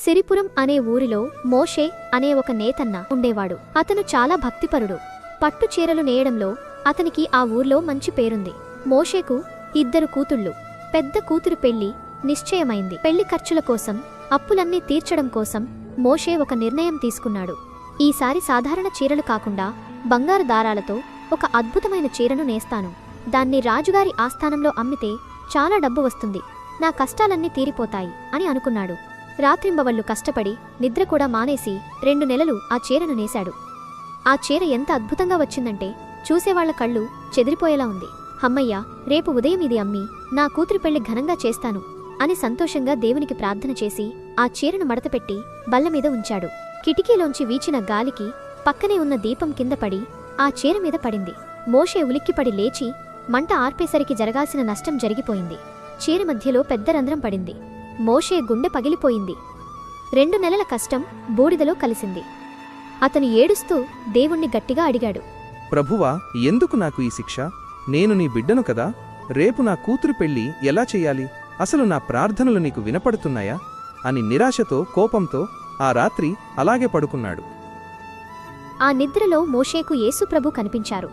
సిరిపురం అనే ఊరిలో మోషే అనే ఒక నేతన్న ఉండేవాడు. అతను చాలా భక్తిపరుడు. పట్టు చీరలు నేయడంలో అతనికి ఆ ఊర్లో మంచి పేరుంది. మోషేకు 2 కూతుళ్ళు. పెద్ద కూతురు పెళ్లి నిశ్చయమైంది. పెళ్లి ఖర్చుల కోసం, అప్పులన్నీ తీర్చడం కోసం మోషే ఒక నిర్ణయం తీసుకున్నాడు. ఈసారి సాధారణ చీరలు కాకుండా బంగారు దారాలతో ఒక అద్భుతమైన చీరను నేస్తాను. దాన్ని రాజుగారి ఆస్థానంలో అమ్మితే చాలా డబ్బు వస్తుంది. నా కష్టాలన్నీ తీరిపోతాయి అని అనుకున్నాడు. రాత్రింబవళ్లు కష్టపడి నిద్ర కూడా మానేసి 2 నెలలు ఆ చీరను నేశాడు. ఆ చీర ఎంత అద్భుతంగా వచ్చిందంటే చూసేవాళ్ల కళ్ళు చెదిరిపోయేలా ఉంది. హమ్మయ్య, రేపు ఉదయం ఇది అమ్మి నా కూతురి పెళ్లి ఘనంగా చేస్తాను అని సంతోషంగా దేవునికి ప్రార్థన చేసి ఆ చీరను మడతపెట్టి బల్లమీద ఉంచాడు. కిటికీలోంచి వీచిన గాలికి పక్కనే ఉన్న దీపం కింద పడి ఆ చీర మీద పడింది. మోషే ఉలిక్కిపడి లేచి మంట ఆర్పేసరికి జరగాల్సిన నష్టం జరిగిపోయింది. చీర మధ్యలో పెద్ద రంధ్రం పడింది. మోషే గుండె పగిలిపోయింది. 2 నెలల కష్టం బూడిదలో కలిసింది. అతను ఏడుస్తూ దేవుణ్ణి గట్టిగా అడిగాడు. ప్రభువా, ఎందుకు నాకు ఈ శిక్ష? నేను నీ బిడ్డను కదా. రేపు నా కూతురు పెళ్లి ఎలా చెయ్యాలి? అసలు నా ప్రార్థనలు నీకు వినపడుతున్నాయా అని నిరాశతో, కోపంతో ఆ రాత్రి అలాగే పడుకున్నాడు. ఆ నిద్రలో మోషేకు యేసుప్రభు కనిపించారు.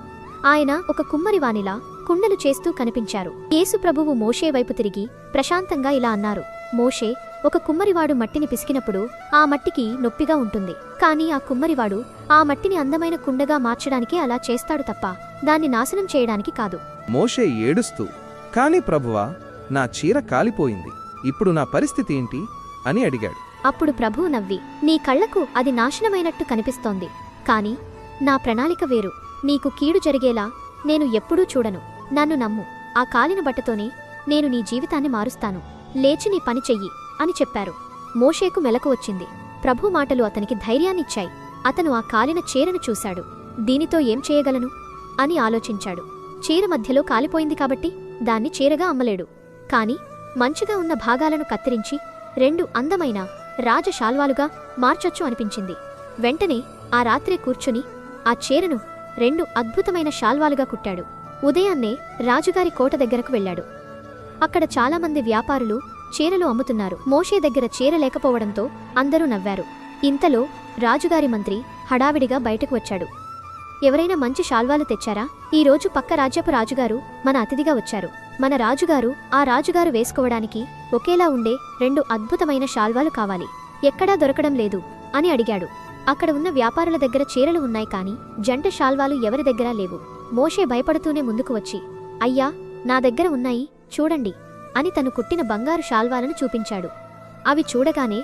ఆయన ఒక కుమ్మరివానిలా కుండలు చేస్తూ కనిపించారు. యేసుప్రభువు మోషే వైపు తిరిగి ప్రశాంతంగా ఇలా అన్నారు. మోషే, ఒక కుమ్మరివాడు మట్టిని పిసికినప్పుడు ఆ మట్టికి నొప్పిగా ఉంటుంది. కానీ ఆ కుమ్మరివాడు ఆ మట్టిని అందమైన కుండగా మార్చడానికే అలా చేస్తాడు తప్ప దాన్ని నాశనం చేయడానికి కాదు. మోషే ఏడుస్తూ, కాని ప్రభువా, నా చీర కాలిపోయింది. ఇప్పుడు నా పరిస్థితి ఏంటి అని అడిగాడు. అప్పుడు ప్రభువు నవ్వి, నీ కళ్లకు అది నాశనమైనట్టు కనిపిస్తోంది. కాని నా ప్రణాళిక వేరు. నీకు కీడు జరిగేలా నేను ఎప్పుడూ చూడను. నన్ను నమ్ము. ఆ కాలిన బట్టతోనే నేను నీ జీవితాన్ని మారుస్తాను. లేచి నీ పని చెయ్యి అని చెప్పారు. మోషేకు మెలకు వచ్చింది. ప్రభు మాటలు అతనికి ధైర్యాన్నిచ్చాయి. అతను ఆ కాలిన చీరను చూశాడు. దీనితో ఏం చేయగలను అని ఆలోచించాడు. చీర మధ్యలో కాలిపోయింది కాబట్టి దాన్ని చీరగా అమ్మలేడు. కాని మంచిగా ఉన్న భాగాలను కత్తిరించి 2 అందమైన రాజశాల్వాలుగా మార్చొచ్చు అనిపించింది. వెంటనే ఆ రాత్రే కూర్చుని ఆ చీరను 2 అద్భుతమైన శాల్వాలుగా కుట్టాడు. ఉదయాన్నే రాజుగారి కోట దగ్గరకు వెళ్లాడు. అక్కడ చాలామంది వ్యాపారులు చీరలు అమ్ముతున్నారు. మోషే దగ్గర చీర లేకపోవడంతో అందరూ నవ్వారు. ఇంతలో రాజుగారి మంత్రి హడావిడిగా బయటకు వచ్చాడు. ఎవరైనా మంచి శాల్వాలు తెచ్చారా? ఈరోజు పక్క రాజ్యపు రాజుగారు మన అతిథిగా వచ్చారు. మన రాజుగారు ఆ రాజుగారు వేసుకోవడానికి ఒకేలా ఉండే 2 అద్భుతమైన శాల్వాలు కావాలి. ఎక్కడా దొరకడం లేదు అని అడిగాడు. అక్కడ ఉన్న వ్యాపారుల దగ్గర చీరలు ఉన్నాయి కాని జంట శాల్వాలు ఎవరి దగ్గరా లేవు. మోషే భయపడుతూనే ముందుకు వచ్చి, అయ్యా, నా దగ్గర ఉన్నాయి చూడండి అని తను కుట్టిన బంగారు శాల్వాలను చూపించాడు. అవి చూడగానే